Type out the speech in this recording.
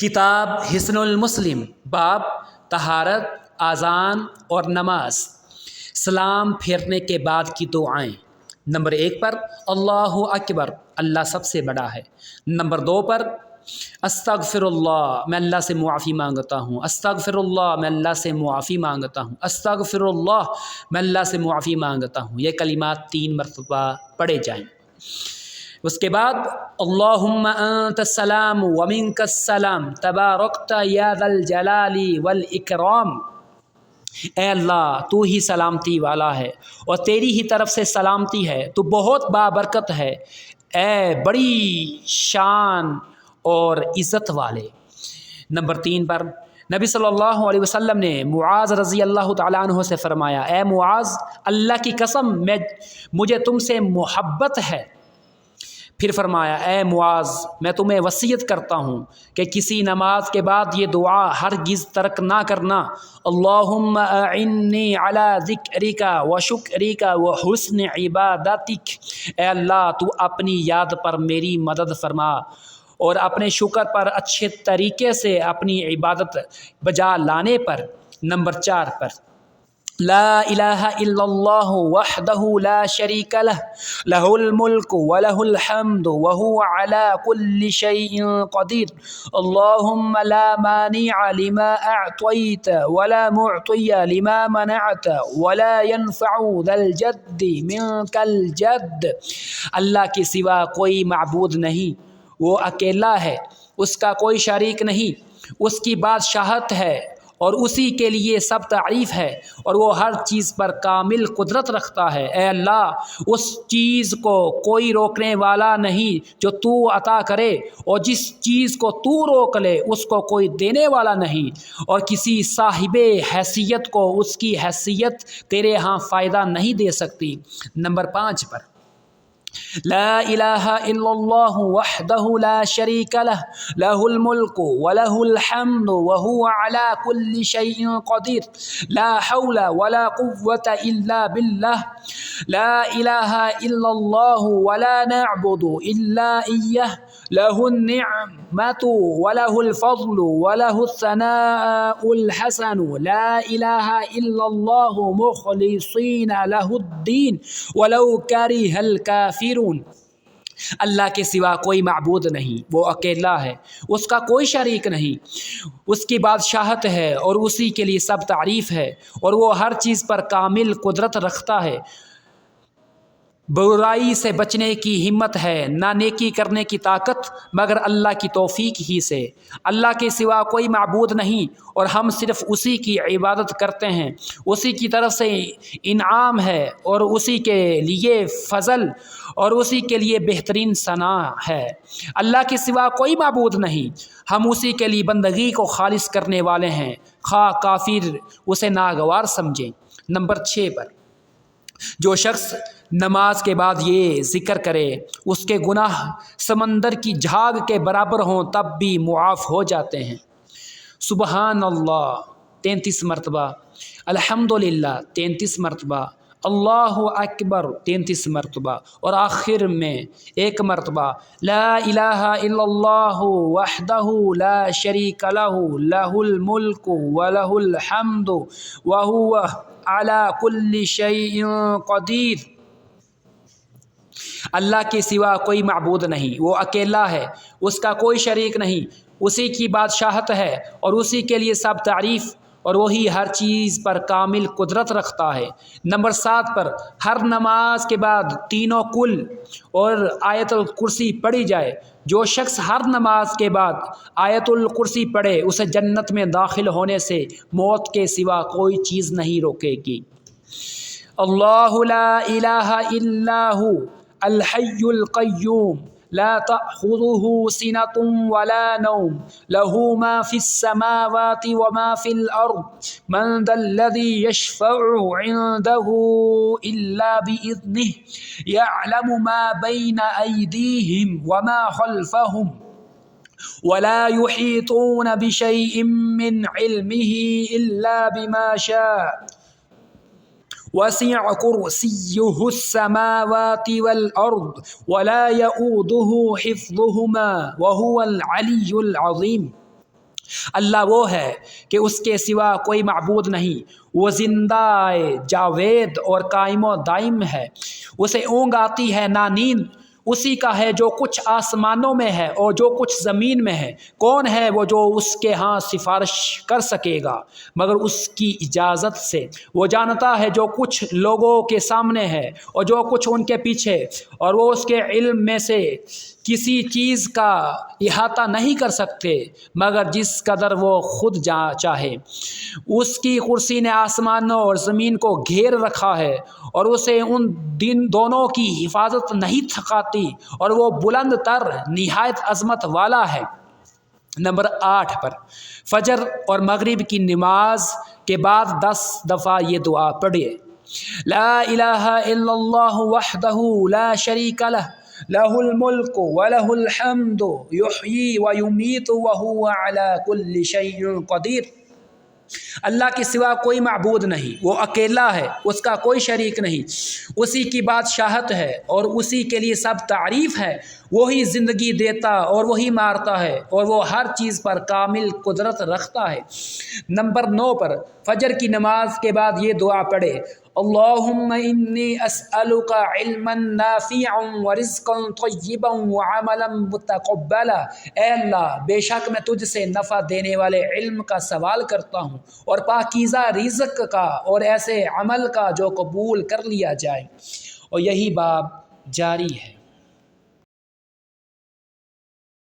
کتاب حسن المسلم، باب طہارت، اذان اور نماز، سلام پھیرنے کے بعد کی دعائیں۔ نمبر 1 پر اللہ اکبر، اللہ سب سے بڑا ہے۔ نمبر 2 پر استغفر اللہ، میں اللہ سے معافی مانگتا ہوں۔ استغفر اللہ، میں اللہ سے معافی مانگتا ہوں۔ استغفر اللہ، میں اللہ سے معافی مانگتا ہوں۔ یہ کلمات 3 مرتبہ پڑھے جائیں۔ اس کے بعد اللہم انت السلام ومنک السلام تبارکت یا ذا الجلال والاکرام، اے اللہ تو ہی سلامتی والا ہے اور تیری ہی طرف سے سلامتی ہے، تو بہت بابرکت ہے، اے بڑی شان اور عزت والے۔ نمبر 3 پر نبی صلی اللہ علیہ وسلم نے معاذ رضی اللہ تعالیٰ عنہ سے فرمایا، اے معاذ اللہ کی قسم مجھے تم سے محبت ہے۔ پھر فرمایا، اے معاذ میں تمہیں وصیت کرتا ہوں کہ کسی نماز کے بعد یہ دعا ہرگز ترک نہ کرنا، اللہم اعنی علی ذکرک و شکرک و حسن عبادتک، اے اللہ تو اپنی یاد پر میری مدد فرما اور اپنے شکر پر اچھے طریقے سے اپنی عبادت بجا لانے پر۔ نمبر 4 پر لا الہ الا اللہ وحدہ لا شریک لہ لہ الملک ولہ الحمد وہو علی کل شیء قدیر، اللہم لا مانع لما اعطیت ولا معطی لما منعت ولا ينفع ذا الجد منک الجد، اللہ کے سوا کوئی معبود نہیں، وہ اکیلا ہے، اس کا کوئی شریک نہیں، اس کی بادشاہت ہے اور اسی کے لیے سب تعریف ہے، اور وہ ہر چیز پر کامل قدرت رکھتا ہے۔ اے اللہ اس چیز کو کوئی روکنے والا نہیں جو تو عطا کرے، اور جس چیز کو تو روک لے اس کو کوئی دینے والا نہیں، اور کسی صاحب حیثیت کو اس کی حیثیت تیرے ہاں فائدہ نہیں دے سکتی۔ نمبر 5 پر لا الہ الا اللہ وحدہ لا شریک لہ لہ الملک ولہ الحمد وہو علی کل شیء قدیر، لا حول ولا قوة الا باللہ، لا الہ الا اللہ ولا نعبد الا ایہ، لہ النعمت ولہ الفضل ولہ الثناء الحسن، لا الہ الا اللہ مخلصین لہ الدین ولو کرہ الکافرون، اللہ کے سوا کوئی معبود نہیں، وہ اکیلا ہے، اس کا کوئی شریک نہیں، اس کی بادشاہت ہے اور اسی کے لیے سب تعریف ہے، اور وہ ہر چیز پر کامل قدرت رکھتا ہے، برائی سے بچنے کی ہمت ہے، نہ نیکی کرنے کی طاقت مگر اللہ کی توفیق ہی سے، اللہ کے سوا کوئی معبود نہیں اور ہم صرف اسی کی عبادت کرتے ہیں، اسی کی طرف سے انعام ہے اور اسی کے لیے فضل اور اسی کے لیے بہترین ثنا ہے، اللہ کے سوا کوئی معبود نہیں، ہم اسی کے لیے بندگی کو خالص کرنے والے ہیں، خواہ کافر اسے ناگوار سمجھیں۔ نمبر 6 پر جو شخص نماز کے بعد یہ ذکر کرے اس کے گناہ سمندر کی جھاگ کے برابر ہوں تب بھی معاف ہو جاتے ہیں۔ سبحان اللہ 33 مرتبہ، الحمدللہ 33 مرتبہ، اللہ اکبر 33 مرتبہ، اور آخر میں 1 مرتبہ لا الہ الا اللہ وحدہ لا شریک لہ لہ الملک ولہ الحمد وہو علی کل شیء قدیر، اللہ کے سوا کوئی معبود نہیں، وہ اکیلا ہے، اس کا کوئی شریک نہیں، اسی کی بادشاہت ہے اور اسی کے لیے سب تعریف، اور وہی ہر چیز پر کامل قدرت رکھتا ہے۔ نمبر 7 پر ہر نماز کے بعد تینوں کل اور آیت الکرسی پڑھی جائے، جو شخص ہر نماز کے بعد آیت الکرسی پڑھے اسے جنت میں داخل ہونے سے موت کے سوا کوئی چیز نہیں روکے گی۔ اللہ لا الہ الا هو الحی القیوم لا تأخذه سنة ولا نوم له ما في السماوات وما في الأرض من ذا الذي يشفع عنده إلا بإذنه يعلم ما بين أيديهم وما خلفهم ولا يحيطون بشيء من علمه إلا بما شاء وسع كرسيه السماوات والأرض ولا يؤوده حفظهما وهو العلي العظيم۔ اللہ وہ ہے کہ اس کے سوا کوئی معبود نہیں، وہ زندہ جاوید اور قائم و دائم ہے، اسے اونگ آتی ہے نہ نیند، اسی کا ہے جو کچھ آسمانوں میں ہے اور جو کچھ زمین میں ہے، کون ہے وہ جو اس کے ہاں سفارش کر سکے گا مگر اس کی اجازت سے، وہ جانتا ہے جو کچھ لوگوں کے سامنے ہے اور جو کچھ ان کے پیچھے، اور وہ اس کے علم میں سے کسی چیز کا احاطہ نہیں کر سکتے مگر جس قدر وہ خود چاہے، اس کی کرسی نے آسمانوں اور زمین کو گھیر رکھا ہے اور اسے ان دونوں کی حفاظت نہیں تھکاتی، اور وہ بلند تر نہایت عظمت والا ہے۔ نمبر 8 پر فجر اور مغرب کی نماز کے بعد 10 دفعہ یہ دعا پڑھیے، لا الہ الا اللہ وحدہ لا شریک لہ لہ الملک ولہ الحمد یحیی ویمیت وہو علی کل شیء قدیر۔ اللہ کے سوا کوئی معبود نہیں، وہ اکیلا ہے، اس کا کوئی شریک نہیں، اسی کی بادشاہت ہے اور اسی کے لیے سب تعریف ہے، وہی زندگی دیتا اور وہی مارتا ہے اور وہ ہر چیز پر کامل قدرت رکھتا ہے۔ نمبر 9 پر فجر کی نماز کے بعد یہ دعا پڑھے، اللہم انی اسألک علما نافعا ورزقا طیبا وعملا متقبلا۔ اے اللہ، بے شک میں تجھ سے نفع دینے والے علم کا سوال کرتا ہوں اور پاکیزہ رزق کا اور ایسے عمل کا جو قبول کر لیا جائے۔ اور یہی باب جاری ہے۔